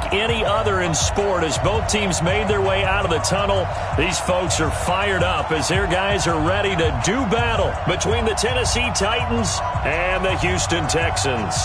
unlike any other in sport. As both teams made their way out of the tunnel, these folks are fired up as their guys are ready to do battle between the Tennessee Titans and the Houston Texans.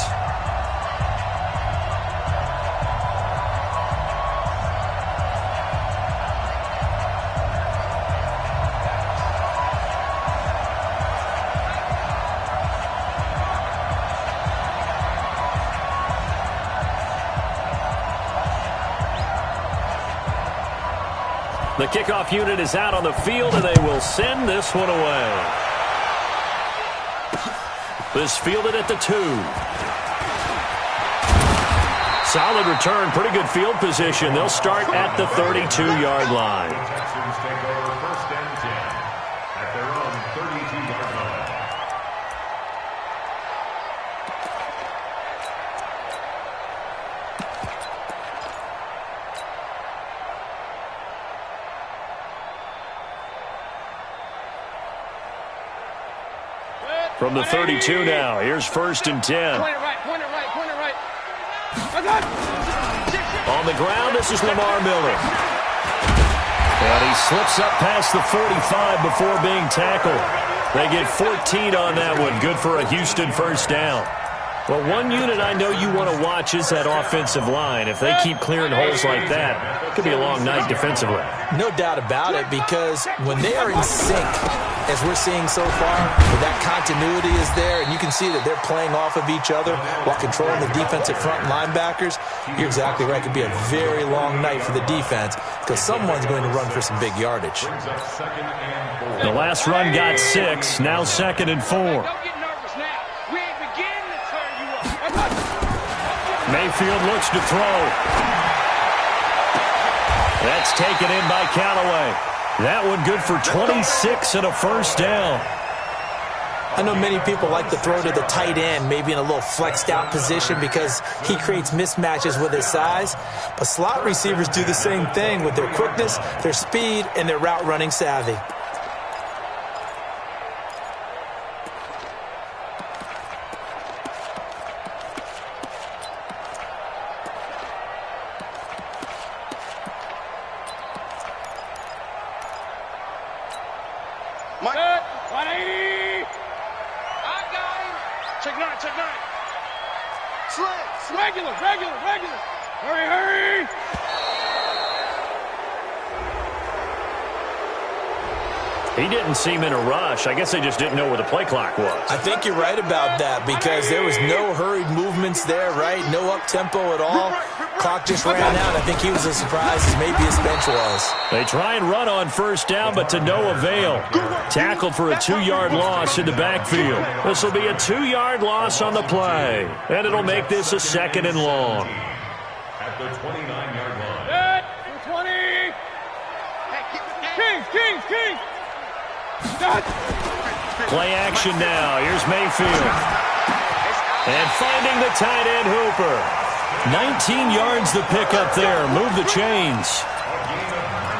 The kickoff unit is out on the field, and they will send this one away. This fielded at the 2. Solid return, pretty good field position. They'll start at the 32-yard line. Texans take over 1st and 10 at their own 32-yard line. From the 32 now, here's 1st and 10. Point it right. On the ground, this is Lamar Miller. And he slips up past the 45 before being tackled. They get 14 on that one. Good for a Houston 1st down. Well, one unit I know you want to watch is that offensive line. If they keep clearing holes like that, it could be a long night defensively. No doubt about it, because when they are in sync, as we're seeing so far, that continuity is there, and you can see that they're playing off of each other while controlling the defensive front linebackers. You're exactly right. It could be a very long night for the defense because someone's going to run for some big yardage. The last run got 6, now 2nd and 4. Mayfield looks to throw. That's taken in by Callaway. That one good for 26 and a 1st down. I know many people like to throw to the tight end, maybe in a little flexed out position because he creates mismatches with his size. But slot receivers do the same thing with their quickness, their speed, and their route running savvy. Regular. Hurry. He didn't seem in a rush. I guess they just didn't know where the play clock was. I think you're right about that because there was no hurried movements there, right? No up-tempo at all. Clock just ran out. I think he was as surprised as maybe his bench was. They try and run on 1st down, but to no avail. Tackled for a 2-yard loss in the backfield. This will be a 2-yard loss on the play, and it'll make this a 2nd and long. At the 29-yard line. 20. King. Play action now. Here's Mayfield. And finding the tight end Hooper. 19 yards the pick up there. Move the chains.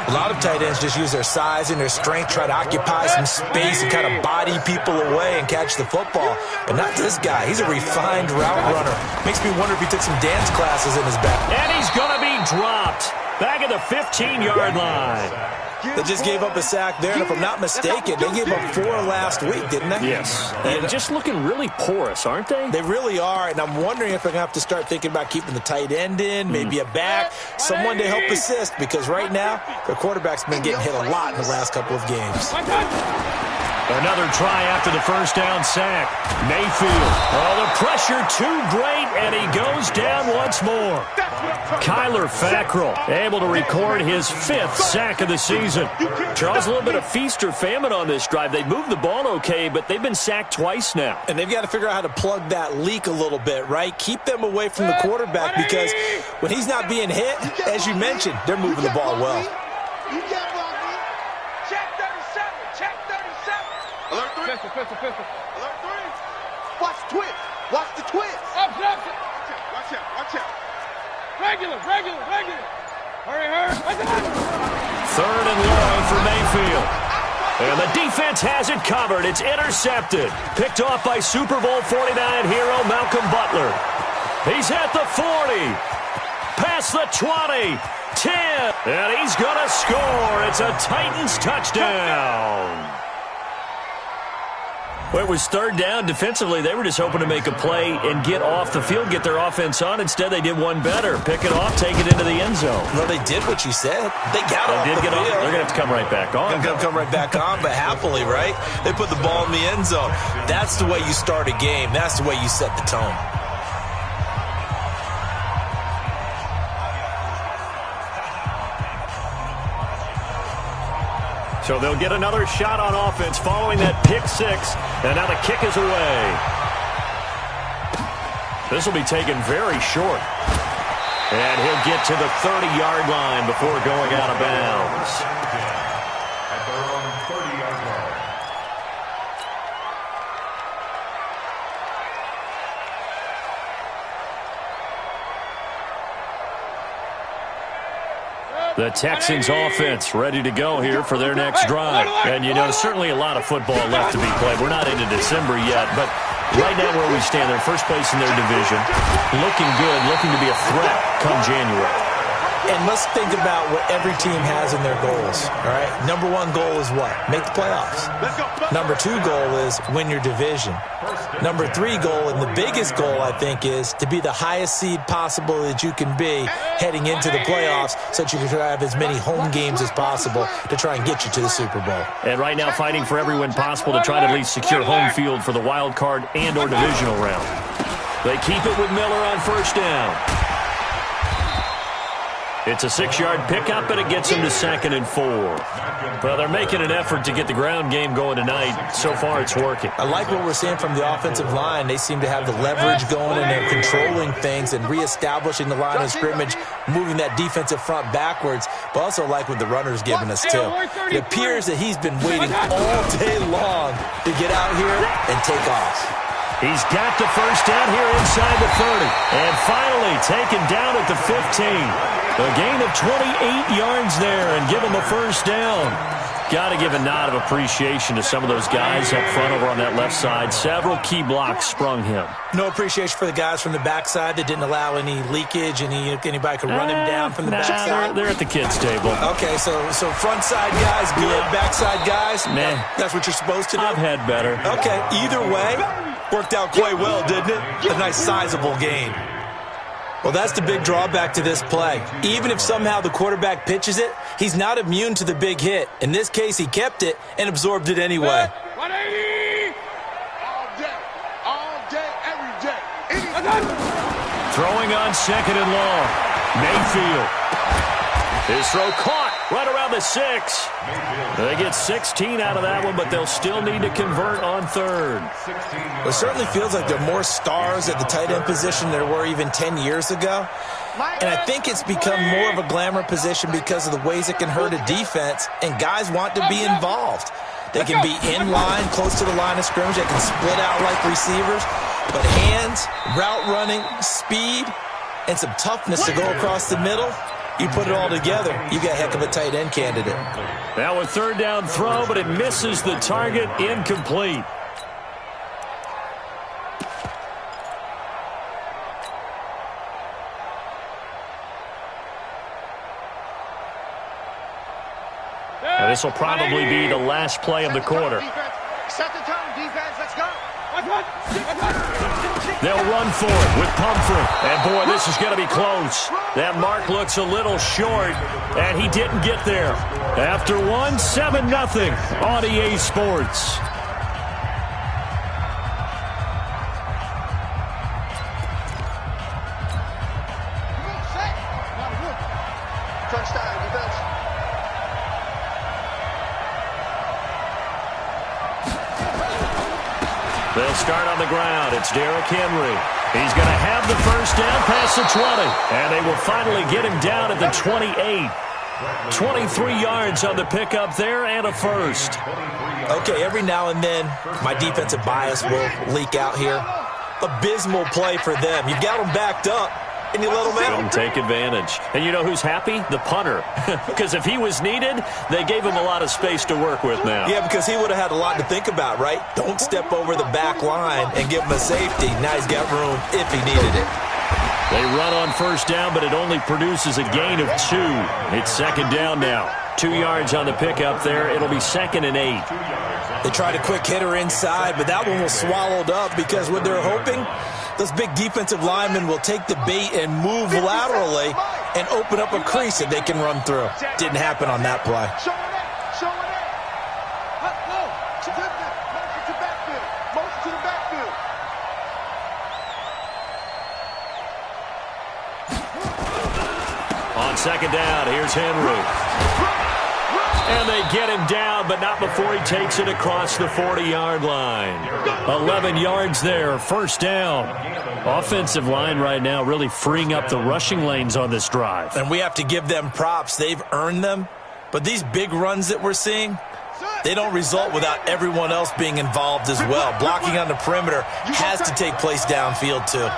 A lot of tight ends just use their size and their strength, try to occupy some space and kind of body people away and catch the football. But not this guy. He's a refined route runner. Makes me wonder if he took some dance classes in his back. And he's going to be dropped. Back at the 15-yard line. They just gave up a sack there, and if I'm not mistaken, they gave up 4 last week, didn't they? Yes. And just looking really porous, aren't they? They really are, and I'm wondering if they're going to have to start thinking about keeping the tight end in, maybe a back, someone to help assist, because right now, their quarterback's been getting hit a lot in the last couple of games. Another try after the 1st down sack. Mayfield. Oh, the pressure too great, and he goes down once more. Kyler Fackrell able to record his 5th sack of the season. Charles, a little bit of feast or famine on this drive. They moved the ball okay, but they've been sacked twice now. And they've got to figure out how to plug that leak a little bit, right? Keep them away from the quarterback because when he's not being hit, as you mentioned, they're moving the ball well. Alert 3. Pistol. Alert 3. Watch the twist. Up. Watch out. Regular. Hurry. 3rd and long for Mayfield. And the defense has it covered. It's intercepted. Picked off by Super Bowl 49 hero Malcolm Butler. He's at the 40. past the 20, 10, and he's going to score. It's a Titans touchdown. Well, it was third down. Defensively, they were just hoping to make a play and get off the field, get their offense on. Instead, they did one better. Pick it off, take it into the end zone. Well, they did what you said. They got off the field. They're going to have to come right back on. They're going to come right back on, but happily, right? They put the ball in the end zone. That's the way you start a game. That's the way you set the tone. So they'll get another shot on offense following that pick six. And now the kick is away. This will be taken very short. And he'll get to the 30-yard line before going out of bounds. At their own 30-yard line. The Texans offense ready to go here for their next drive. And, you know, certainly a lot of football left to be played. We're not into December yet, but right now where we stand, they're first place in their division. Looking good, looking to be a threat come January. And let's think about what every team has in their goals, all right? Number one goal is what? Make the playoffs. Number two goal is win your division. Number three goal, and the biggest goal, I think, is to be the highest seed possible that you can be heading into the playoffs so that you can have as many home games as possible to try and get you to the Super Bowl. And right now fighting for every win possible to try to at least secure home field for the wild card and or divisional round. They keep it with Miller on first down. It's a 6-yard pickup, and it gets them to 2nd and 4. Well, they're making an effort to get the ground game going tonight. So far, it's working. I like what we're seeing from the offensive line. They seem to have the leverage going, and they're controlling things and reestablishing the line of scrimmage, moving that defensive front backwards, but also like what the runner's giving us, too. It appears that he's been waiting all day long to get out here and take off. He's got the first down here inside the 30. And finally taken down at the 15. A gain of 28 yards there and give him a first down. Got to give a nod of appreciation to some of those guys up front over on that left side. Several key blocks sprung him. No appreciation for the guys from the backside that didn't allow any leakage, anybody could run him down from the backside. They're at the kids' table. Okay, so front side guys, good. Backside guys, man, that's what you're supposed to do. I've had better. Okay, either way, worked out quite well, didn't it? A nice sizable gain. Well, that's the big drawback to this play. Even if somehow the quarterback pitches it, he's not immune to the big hit. In this case, he kept it and absorbed it anyway. 180! All day, every day. Throwing on 2nd and long. Mayfield. His throw caught right around the 6. They get 16 out of that one, but they'll still need to convert on 3rd. It certainly feels like there are more stars at the tight end position than there were even 10 years ago. And I think it's become more of a glamour position because of the ways it can hurt a defense, and guys want to be involved. They can be in line, close to the line of scrimmage. They can split out like receivers. But hands, route running, speed, and some toughness to go across the middle, you put it all together, you got a heck of a tight end candidate. Now a 3rd down throw, but it misses the target, incomplete. Now this will probably be the last play of the quarter. Set the tone, defense. Let's go. They'll run for it with Pumphrey. And, boy, this is going to be close. That mark looks a little short, and he didn't get there. After one, 7-0 on EA Sports. Touchdown, defense. They'll start on the ground. It's Derrick Henry. He's going to have the first down past the 20. And they will finally get him down at the 28. 23 yards on the pickup there and a first. Okay, every now and then, my defensive bias will leak out here. Abysmal play for them. You've got them backed up, and you let them out. Take advantage. And you know who's happy? The punter. Because if he was needed, they gave him a lot of space to work with now. Yeah, because he would have had a lot to think about, right? Don't step over the back line and give him a safety. Now he's got room if he needed it. They run on first down, but it only produces a gain of 2. It's second down now. 2 yards on the pickup there. It'll be 2nd and 8. They tried a quick hitter inside, but that one was swallowed up because what they're hoping, those big defensive linemen will take the bait and move laterally and open up a crease that they can run through. Didn't happen on that play. On second down, here's Henry. And they get him down, but not before he takes it across the 40-yard line. 11 yards there, first down. Offensive line right now really freeing up the rushing lanes on this drive. And we have to give them props. They've earned them. But these big runs that we're seeing, they don't result without everyone else being involved as well. Blocking on the perimeter has to take place downfield too.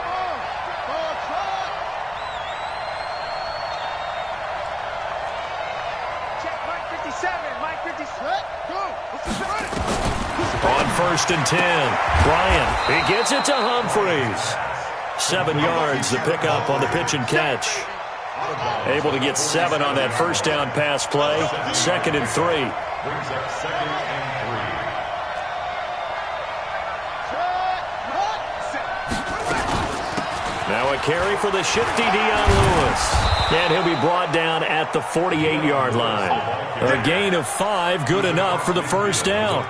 On 1st and 10, Bryant, he gets it to Humphreys. 7 yards, the pickup on the pitch and catch. Able to get 7 on that first down pass play. 2nd and 3. Brings up 2nd and 3. Now a carry for the shifty Dion Lewis. And he'll be brought down at the 48-yard line. A gain of 5, good enough for the first down.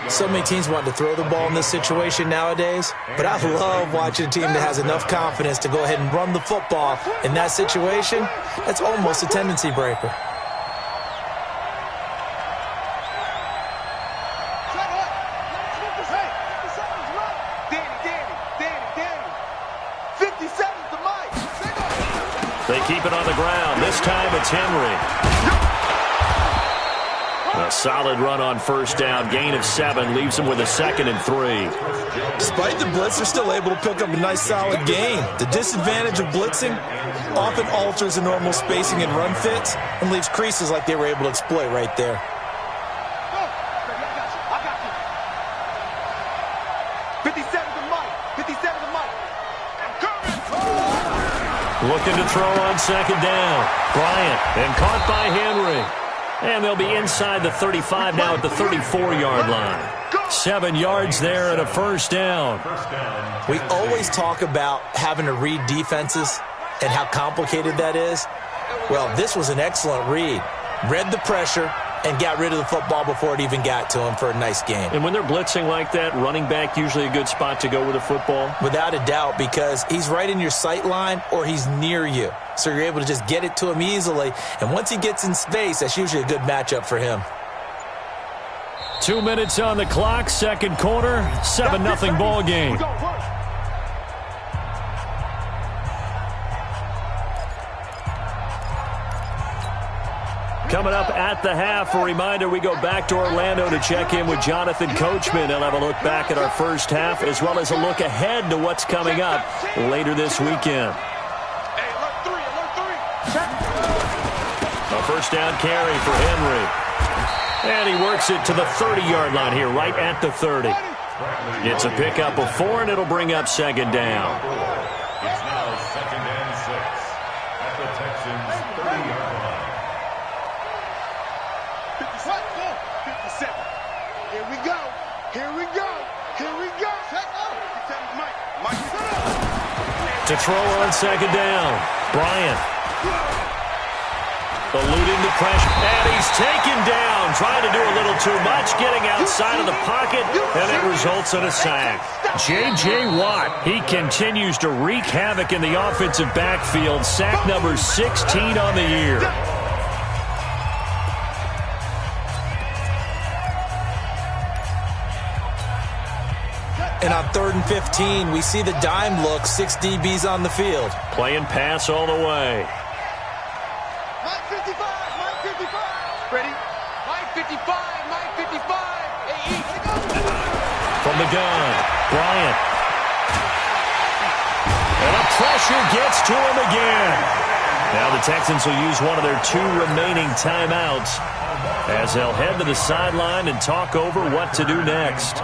So many teams want to throw the ball in this situation nowadays, but I love watching a team that has enough confidence to go ahead and run the football. In that situation, that's almost a tendency breaker. They keep it on the ground. This time it's Henry. A solid run on first down. Gain of 7 leaves him with a 2nd and 3. Despite the blitz, they're still able to pick up a nice solid gain. The disadvantage of blitzing often alters the normal spacing and run fits and leaves creases like they were able to exploit right there. Looking to throw on second down. Bryant, and caught by Henry. And they'll be inside the 35 now at the 34-yard line. 7 yards there and a first down. We always talk about having to read defenses and how complicated that is. Well, this was an excellent read. Read the pressure and got rid of the football before it even got to him for a nice game. And when they're blitzing like that, running back usually a good spot to go with the football? Without a doubt, because he's right in your sight line or he's near you. So you're able to just get it to him easily. And once he gets in space, that's usually a good matchup for him. 2 minutes on the clock, second quarter, 7-0 ball game. Coming up at the half, a reminder, we go back to Orlando to check in with Jonathan Coachman. He'll have a look back at our first half as well as a look ahead to what's coming up later this weekend. A first down carry for Henry. And he works it to the 30-yard line here, right at the 30. It's a pickup of 4, and it'll bring up second down. It's now 2nd and 6 at the Texans' 30-yard line. 57. Here we go. Here we go. Here we go. Mike. To throw on second down, Bryant. Eluding the pressure, and he's taken down, trying to do a little too much, getting outside of the pocket, and it results in a sack. J.J. Watt, he continues to wreak havoc in the offensive backfield, sack number 16 on the year. And on 3rd and 15, we see the dime look, 6 DBs on the field. Playing pass all the way. Mike 55. Mike 55. Ready? Mike 55. Mike 55. Hey, From the gun, Bryant. And the pressure gets to him again. Now the Texans will use one of their 2 remaining timeouts as they'll head to the sideline and talk over what to do next.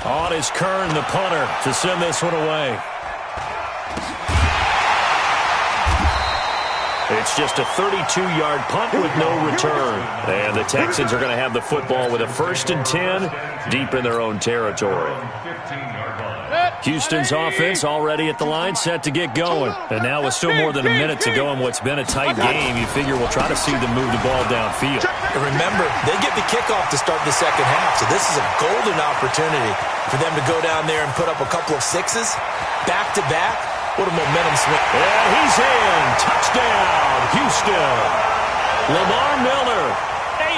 On is Kern, the punter, to send this one away. It's just a 32-yard punt with no return. And the Texans are going to have the football with a 1st and 10 deep in their own territory. Houston's offense already at the line, set to get going. And now with still more than a minute to go in what's been a tight game, you figure we'll try to see them move the ball downfield. And remember, they get the kickoff to start the second half, so this is a golden opportunity for them to go down there and put up a couple of sixes back-to-back. What a momentum swing. And he's in. Touchdown, Houston. Lamar Miller,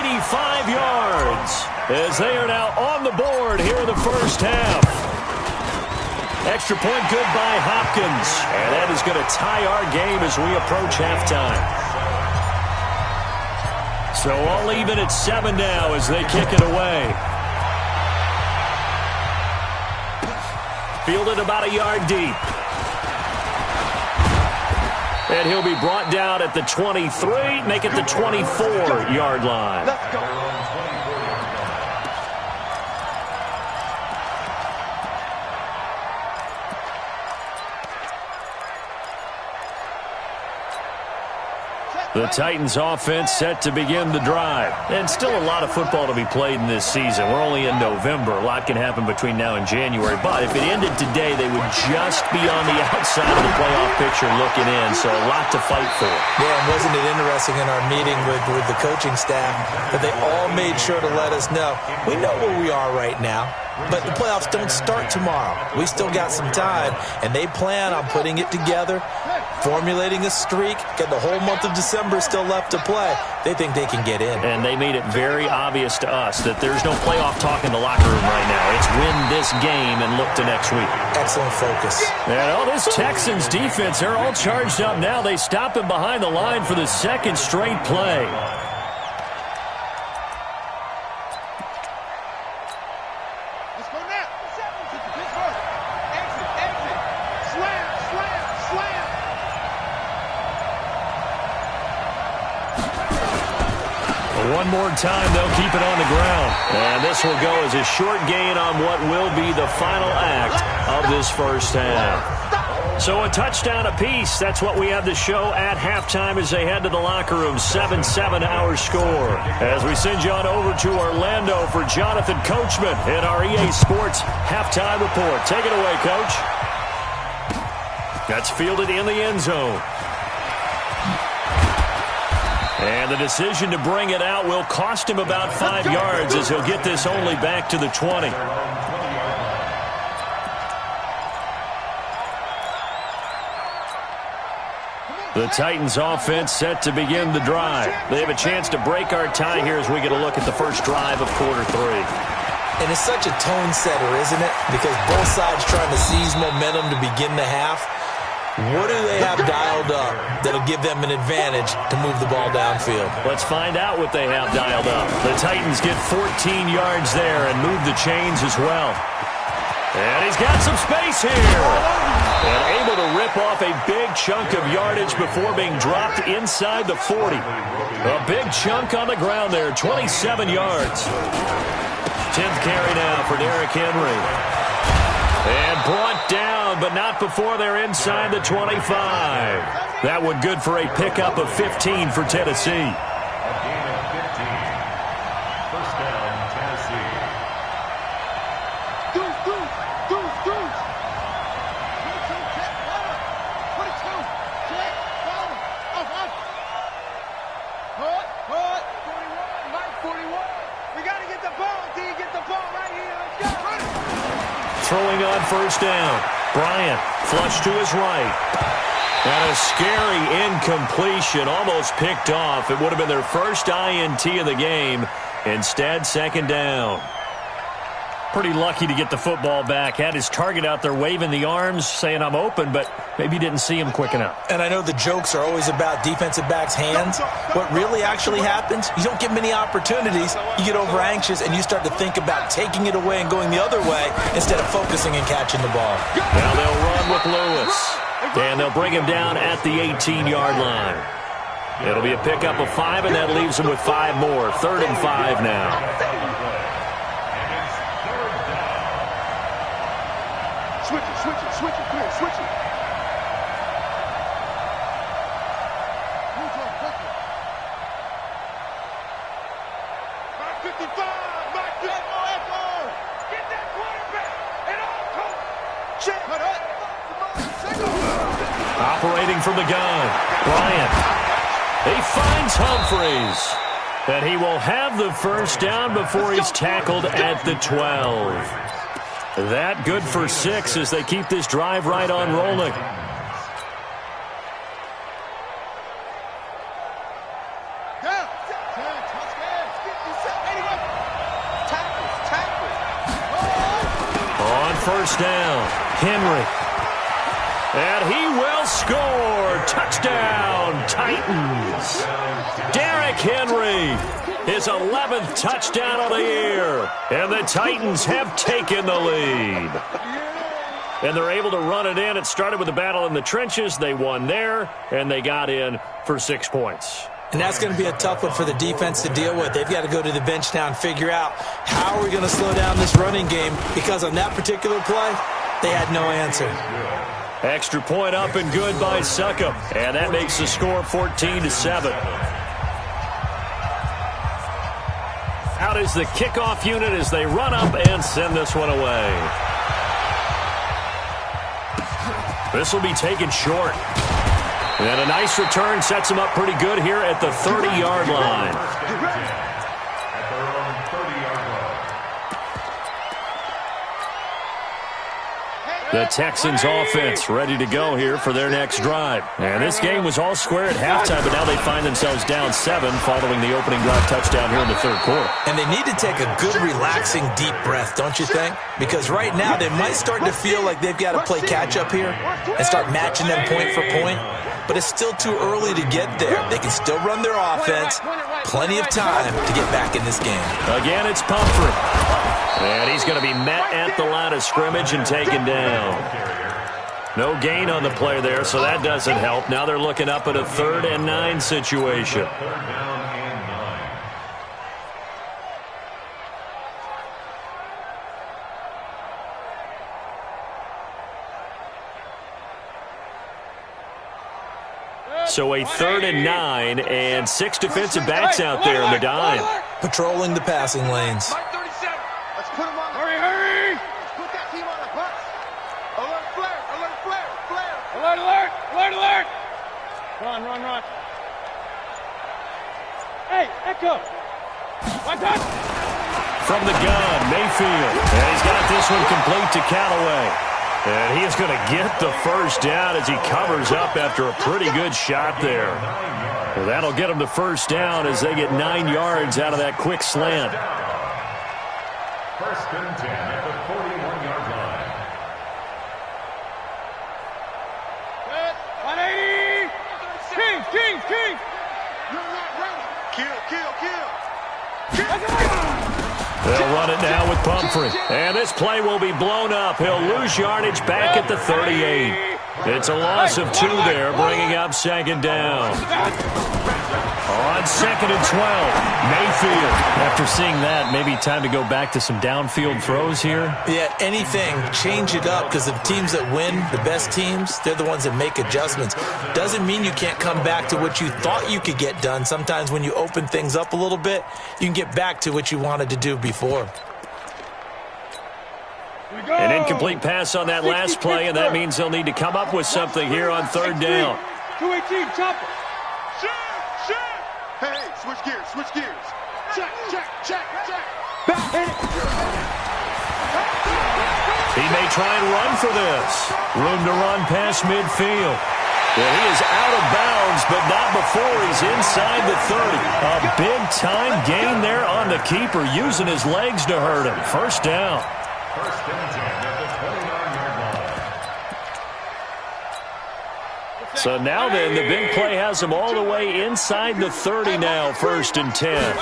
85 yards, as they are now on the board here in the first half. Extra point good by Hopkins. And that is going to tie our game as we approach halftime. So all even at 7 now as they kick it away. Fielded about a yard deep. And he'll be brought down at the 23, make it the 24-yard line. Let's go. The Titans offense set to begin the drive. And still a lot of football to be played in this season. We're only in November. A lot can happen between now and January. But if it ended today, they would just be on the outside of the playoff picture looking in. So a lot to fight for. Yeah, and wasn't it interesting in our meeting with the coaching staff that they all made sure to let us know, we know where we are right now, but the playoffs don't start tomorrow. We still got some time, and they plan on putting it together, formulating a streak, get the whole month of December still left to play. They think they can get in. And they made it very obvious to us that there's no playoff talk in the locker room right now. It's win this game and look to next week. Excellent focus. And all this Texans defense, they're all charged up now. They stop him behind the line for the second straight play. Let's go now. Exit, exit. Slam, slam, slam. One more time, they'll keep it on the ground. And this will go as a short gain on what will be the final act of this first half. So a touchdown apiece. That's what we have to show at halftime as they head to the locker room. 7-7 our score. As we send you on over to Orlando for Jonathan Coachman in our EA Sports halftime report. Take it away, Coach. That's fielded in the end zone. And the decision to bring it out will cost him about 5 yards as he'll get this only back to the 20. The Titans offense set to begin the drive. They have a chance to break our tie here as we get a look at the first drive of quarter 3. And it's such a tone setter, isn't it? Because both sides trying to seize momentum to begin the half. What do they have dialed up that'll give them an advantage to move the ball downfield? Let's find out what they have dialed up. The Titans get 14 yards there and move the chains as well. And he's got some space here. And able to rip off a big chunk of yardage before being dropped inside the 40. A big chunk on the ground there, 27 yards. 10th carry now for Derrick Henry. And brought down, but not before they're inside the 25. That one good for a pickup of 15 for Tennessee. A gain of 15. First down, Tennessee. Deuce, deuce, deuce, deuce. 22, check, bottom. 22, check, bottom. Up. Put. 41, Mike, 41. We got to get the ball, D. Get the ball right here. Let's go. Run it. Throwing on first down. Bryant flush to his right. And a scary incompletion, almost picked off. It would have been their first INT of the game. Instead, second down. Pretty lucky to get the football back. Had his target out there waving the arms, saying I'm open, but maybe didn't see him quick enough. And I know the jokes are always about defensive backs' hands. What really actually happens, you don't get many opportunities. You get over anxious and you start to think about taking it away and going the other way instead of focusing and catching the ball. Now they'll run with Lewis. And they'll bring him down at the 18-yard line. It'll be a pickup of 5, and that leaves him with 5 more. 3rd and 5 now. Switch it, switch it, switch it, clear, switch it. Mark 55, Mark 55. Get that quarterback and all coach. Check. Operating from the gun, Bryant. He finds Humphreys. And he will have the first down before he's tackled at the 12. That good for 6 as they keep this drive right on rolling. On first down, Henry. And he will score. Touchdown, Titans. Derrick Henry, his 11th touchdown of the year. And the Titans have taken the lead. And they're able to run it in. It started with a battle in the trenches. They won there, and they got in for 6 points. And that's going to be a tough one for the defense to deal with. They've got to go to the bench now and figure out how are we going to slow down this running game, because on that particular play, they had no answer. Extra point up and good by Succop. And that makes the score 14-7. Out is the kickoff unit as they run up and send this one away. This will be taken short. And a nice return sets them up pretty good here at the 30-yard line. The Texans offense ready to go here for their next drive. And this game was all square at halftime, but now they find themselves down 7 following the opening drive touchdown here in the third quarter. And they need to take a good, relaxing, deep breath, don't you think? Because right now they might start to feel like they've got to play catch-up here and start matching them point for point. But it's still too early to get there. They can still run their offense. Plenty of time to get back in this game. Again, it's Pumphrey. And he's going to be met at the line of scrimmage and taken down. No gain on the play there, so that doesn't help. Now they're looking up at a 3rd and 9 situation. So a 3rd and 9 and 6 defensive backs out there in the dime. Patrolling the passing lanes. Let's put him on. Hurry! Let's put that team on the bus. Alert flare, alert flare, flare. Alert! Run. Hey, Echo. One touch. From the gun, Mayfield. And he's got this one complete to Callaway. And he is going to get the first down as he covers up after a pretty good shot there. And that'll get him the first down as they get 9 yards out of that quick slant. 1st and 10 at the 41-yard line. 180. Kings. You're not ready. Kill. They'll run it now with Pumphrey. And this play will be blown up. He'll lose yardage back at the 38. It's a loss of 2 there, bringing up 2nd down. On 2nd and 12, Mayfield. After seeing that, maybe time to go back to some downfield throws here. Yeah, anything. Change it up, because the teams that win, the best teams, they're the ones that make adjustments. Doesn't mean you can't come back to what you thought you could get done. Sometimes when you open things up a little bit, you can get back to what you wanted to do before. An incomplete pass on that last play, and that means they'll need to come up with something here on 3rd down. 218, chopper. Shit. Hey, switch gears. Check. He may try and run for this. Room to run past midfield. Well, he is out of bounds, but not before he's inside the 30. A big-time gain there on the keeper, using his legs to hurt him. First down. 1st and 10 at the 29-yard line. So now then, the big play has them all the way inside the 30 now, 1st and 10.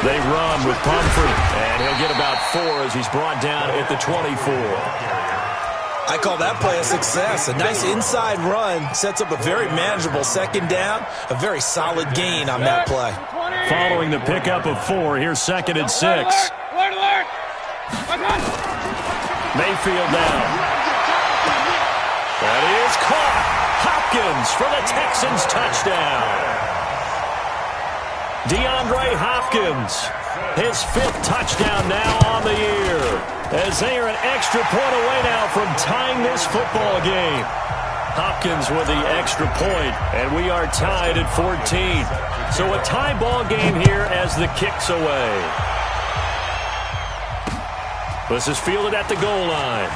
They run with Pumphrey, and he'll get about 4 as he's brought down at the 24. I call that play a success. A nice inside run sets up a very manageable 2nd down, a very solid gain on that play. Following the pickup of 4, here's 2nd and 6. Alert! Mayfield down. That is caught. Hopkins for the Texans touchdown. DeAndre Hopkins, his 5th touchdown now on the year, as they are an extra point away now from tying this football game. Hopkins with the extra point, and we are tied at 14. So a tie ball game here as the kick's away. This is fielded at the goal line.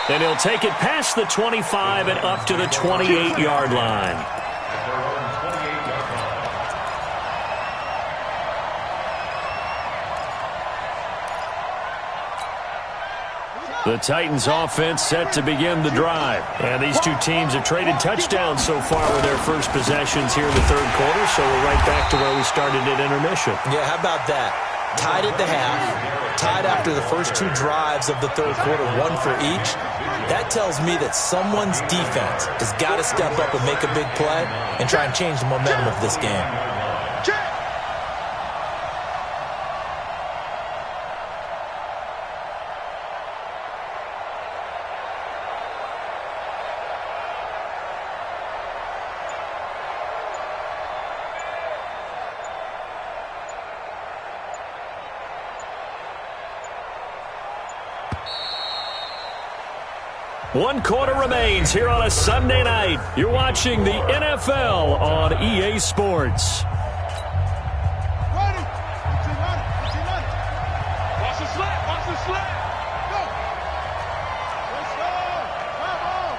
And he'll take it past the 25 and up to the 28-yard line. The Titans offense set to begin the drive. And these two teams have traded touchdowns so far with their first possessions here in the third quarter, so we're right back to where we started at intermission. Yeah, how about that? Tied at the half, tied after the first 2 drives of the third quarter, 1 for each. That tells me that someone's defense has got to step up and make a big play and try and change the momentum of this game. One quarter remains here on a Sunday night. You're watching the NFL on EA Sports. Ready. Watch the slap. Watch the slap. Go. Let's go. Come on.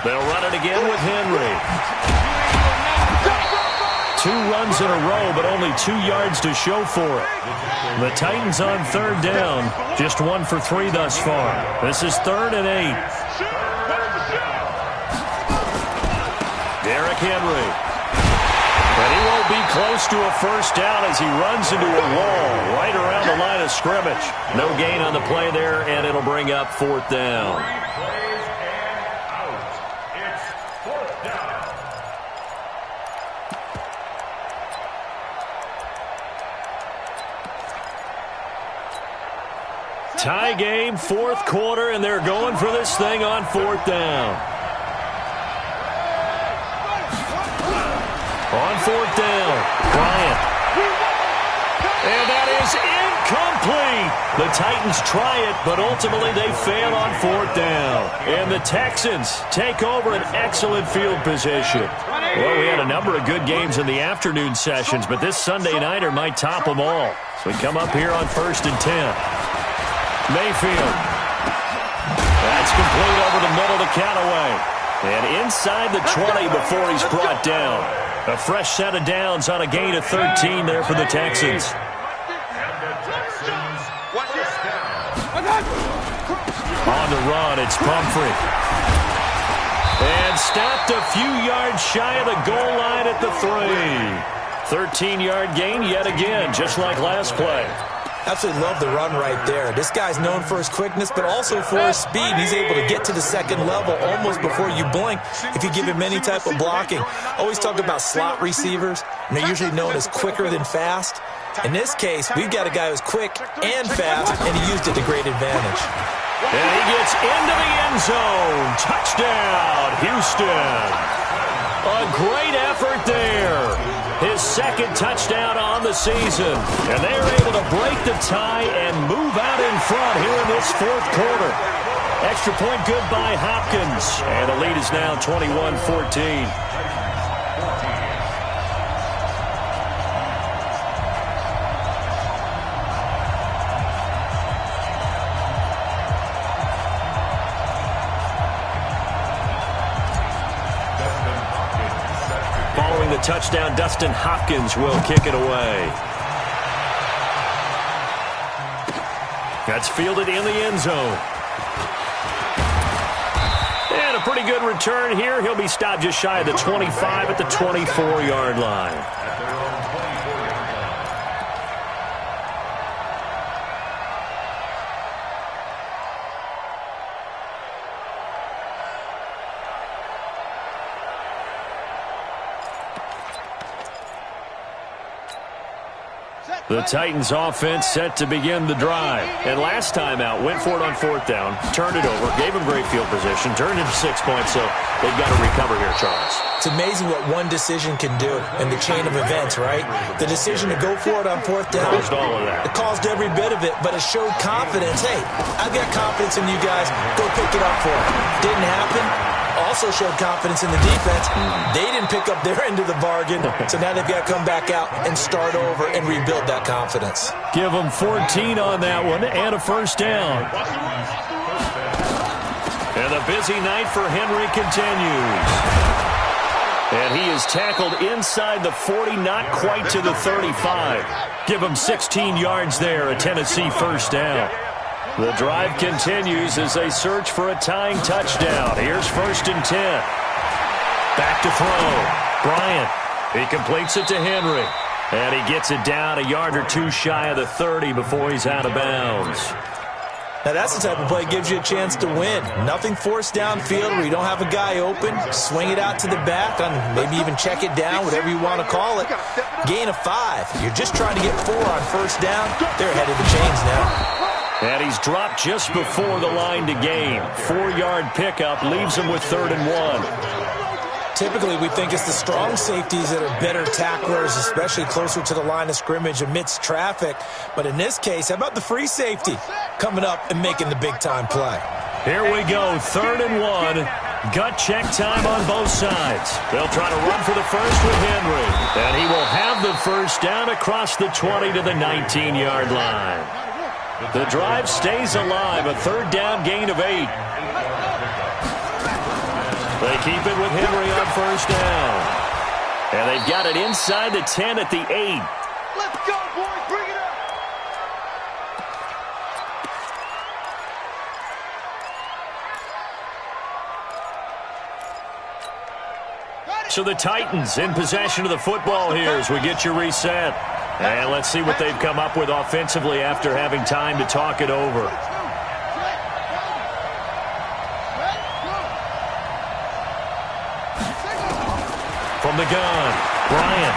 They'll run it again with Henry. 2 runs in a row, but only 2 yards to show for it. The Titans on third down, just 1 for 3 thus far. This is 3rd and 8. Derrick Henry. But he won't be close to a first down as he runs into a wall right around the line of scrimmage. No gain on the play there, and it'll bring up 4th down. Tie game, 4th quarter, and they're going for this thing on 4th down. On 4th down, Bryant. And that is incomplete. The Titans try it, but ultimately they fail on 4th down. And the Texans take over an excellent field position. Well, we had a number of good games in the afternoon sessions, but this Sunday nighter might top them all. So we come up here on 1st and 10. Mayfield. That's complete over the middle to Callaway. And inside the 20 before he's brought down. A fresh set of downs on a gain of 13 there for the Texans. On the run, it's Pumphrey. And stopped a few yards shy of the goal line at the 3. 13-yard gain yet again, just like last play. Absolutely love the run right there. This guy's known for his quickness, but also for his speed. He's able to get to the second level almost before you blink if you give him any type of blocking. Always talk about slot receivers, and they're usually known as quicker than fast. In this case, we've got a guy who's quick and fast, and he used it to great advantage. And he gets into the end zone. Touchdown, Houston. A great effort there. His 2nd touchdown on the season. And they're able to break the tie and move out in front here in this 4th quarter. Extra point good by Hopkins. And the lead is now 21-14. Following the touchdown, Dustin Hopkins will kick it away. That's fielded in the end zone. And a pretty good return here. He'll be stopped just shy of the 25 at the 24-yard line. Set. The Titans offense set to begin the drive. And last time out, went for it on 4th down, turned it over, gave them great field position, turned into 6 points, so they've got to recover here, Charles. It's amazing what one decision can do in the chain of events, right? The decision to go for it on 4th down. Caused all of that. It caused every bit of it, but it showed confidence. Hey, I've got confidence in you guys. Go pick it up for it. Didn't happen. Also showed confidence in the defense. They didn't pick up their end of the bargain, so now they've got to come back out and start over and rebuild that confidence. Give them 14 on that one and a 1st down. And the busy night for Henry continues. And he is tackled inside the 40, not quite to the 35. Give him 16 yards there, a Tennessee 1st down. The drive continues as they search for a tying touchdown. Here's 1st and 10. Back to throw. Bryant. He completes it to Henry. And he gets it down a yard or two shy of the 30 before he's out of bounds. Now, that's the type of play that gives you a chance to win. Nothing forced downfield where you don't have a guy open. Swing it out to the back, and maybe even check it down, whatever you want to call it. Gain of 5. You're just trying to get 4 on 1st down. They're ahead of the chains now. And he's dropped just before the line to gain. 4-yard pickup leaves him with 3rd and 1. Typically, we think it's the strong safeties that are better tacklers, especially closer to the line of scrimmage amidst traffic. But in this case, how about the free safety coming up and making the big-time play? Here we go, 3rd and 1. Gut check time on both sides. They'll try to run for the first with Henry. And he will have the 1st down across the 20 to the 19-yard line. The drive stays alive, a 3rd down gain of 8. They keep it with Henry on 1st down. And they've got it inside the 10 at the 8. Let's go, boys. Bring it up. So the Titans in possession of the football here as we get you reset. And let's see what they've come up with offensively after having time to talk it over. From the gun, Bryant.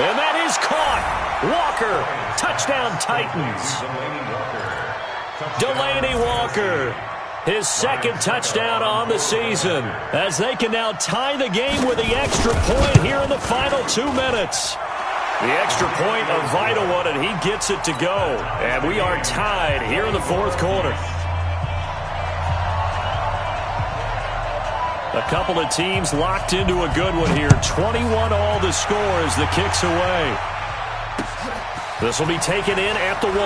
And that is caught. Walker, touchdown Titans. Delaney Walker, his 2nd touchdown on the season, as they can now tie the game with the extra point here in the final 2 minutes. The extra point, a vital one, and he gets it to go. And we are tied here in the 4th quarter. A couple of teams locked into a good one here. 21 all the score as the kick's away. This will be taken in at the 1.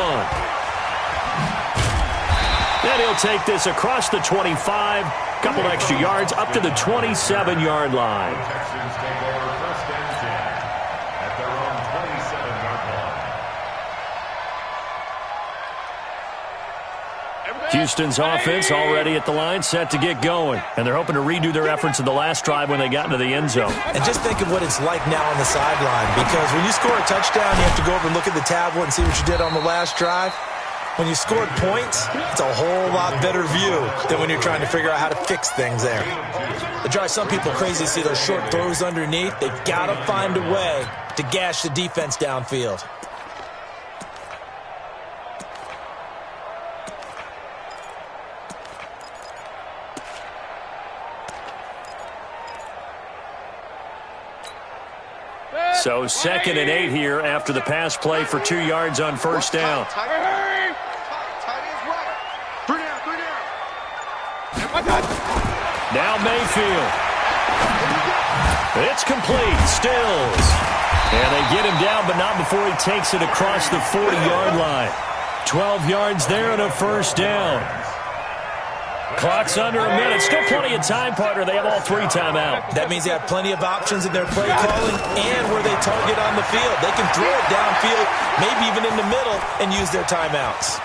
Then he'll take this across the 25. Couple extra yards up to the 27-yard line. Texans take over 1st and 10 at their own 27-yard line. Houston's offense already at the line, set to get going. And they're hoping to redo their efforts in the last drive when they got into the end zone. And just think of what it's like now on the sideline, because when you score a touchdown, you have to go over and look at the tablet and see what you did on the last drive. When you scored points, it's a whole lot better view than when you're trying to figure out how to fix things there. It drives some people crazy to see those short throws underneath. They've got to find a way to gash the defense downfield. So 2nd and 8 here after the pass play for 2 yards on 1st down. Now Mayfield. It's complete. Stills. And they get him down, but not before he takes it across the 40-yard line. 12 yards there and a 1st down. Clock's under a minute. Still plenty of time, partner. They have all 3 timeouts. That means they have plenty of options in their play calling and where they target on the field. They can throw it downfield, maybe even in the middle, and use their timeouts.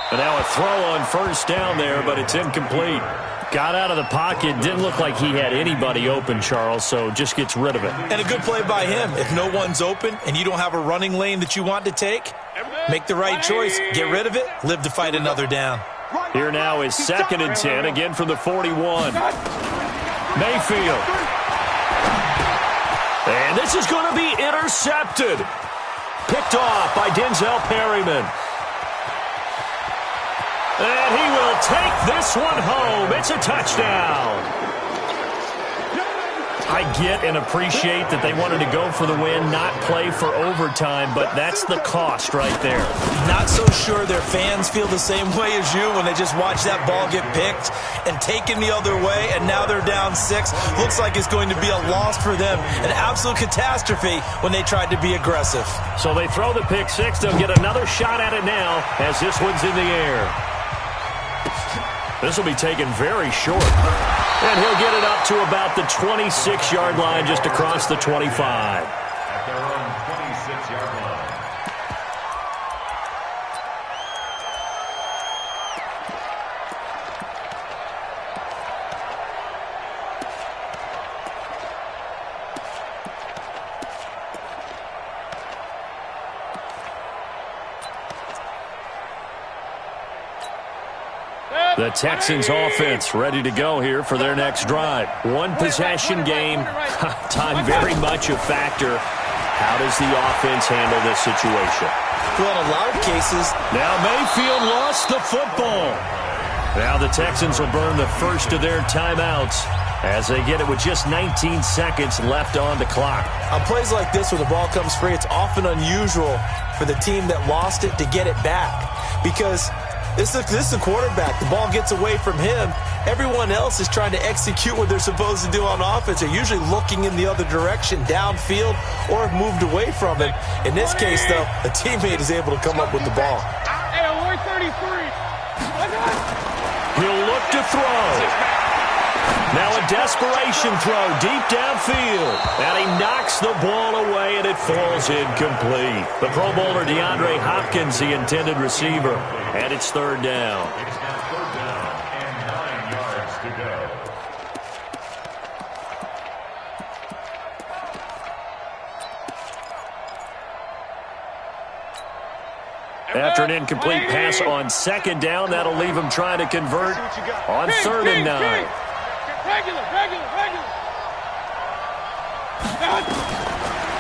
And now a throw on 1st down there, but it's incomplete. Got out of the pocket. Didn't look like he had anybody open, Charles, so just gets rid of it. And a good play by him. If no one's open and you don't have a running lane that you want to take, make the right choice. Get rid of it. Live to fight another down. Here now is 2nd and 10, again from the 41. Mayfield. And this is going to be intercepted. Picked off by Denzel Perryman. And he will take this one home. It's a touchdown. I get and appreciate that they wanted to go for the win, not play for overtime, but that's the cost right there. Not so sure their fans feel the same way as you when they just watch that ball get picked and taken the other way, and now they're down 6. Looks like it's going to be a loss for them, an absolute catastrophe when they tried to be aggressive. So they throw the pick 6. They'll get another shot at it now as this one's in the air. This will be taken very short. And he'll get it up to about the 26-yard line, just across the 25. At their own 26-yard line. The Texans offense ready to go here for their next drive. One possession game, time very much a factor. How does the offense handle this situation? Well, in a lot of cases. Now Mayfield lost the football. Now the Texans will burn the first of their timeouts as they get it with just 19 seconds left on the clock. On plays like this where the ball comes free, it's often unusual for the team that lost it to get it back because this is the quarterback. The ball gets away from him. Everyone else is trying to execute what they're supposed to do on offense. They're usually looking in the other direction, downfield, or have moved away from it. In this case, though, a teammate is able to come up with the ball. Hey, Lloyd 33. He'll look to throw. Now a desperation throw deep downfield. And he knocks the ball away, and it falls incomplete. The Pro Bowler DeAndre Hopkins, the intended receiver. And it's third down. It's now third down and 9 yards to go. After an incomplete pass on second down, that'll leave him trying to convert on third and 9. Regular.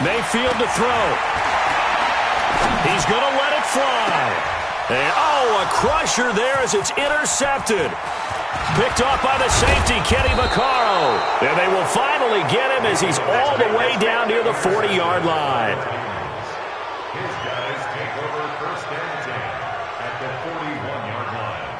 Mayfield to throw. He's going to let it fly. And, a crusher there as it's intercepted. Picked off by the safety, Kenny Vaccaro. And they will finally get him as he's all the way down near the 40-yard line. His guys take over first and 10 at the 41-yard line.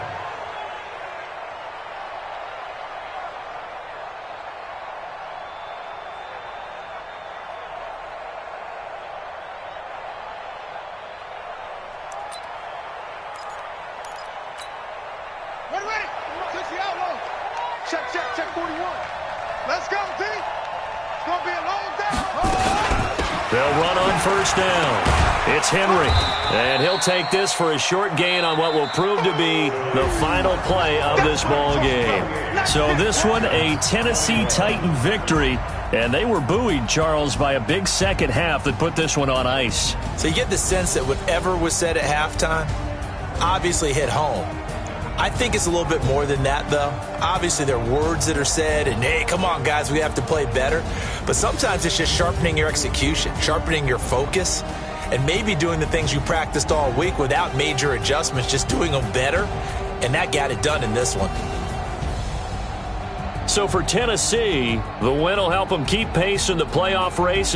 Ready. Touch the outlaw. Check 41. Let's go, D. It's going to be a long day. They'll run on first down. It's Henry, and he'll take this for a short gain on what will prove to be the final play of this ball game. So this one, a Tennessee Titan victory, and they were buoyed, Charles, by a big second half that put this one on ice. So you get the sense that whatever was said at halftime obviously hit home. I think it's a little bit more than that, though. Obviously, there are words that are said, and, hey, come on, guys, we have to play better. But sometimes it's just sharpening your execution, sharpening your focus, and maybe doing the things you practiced all week without major adjustments, just doing them better. And that got it done in this one. So for Tennessee, the win will help them keep pace in the playoff race as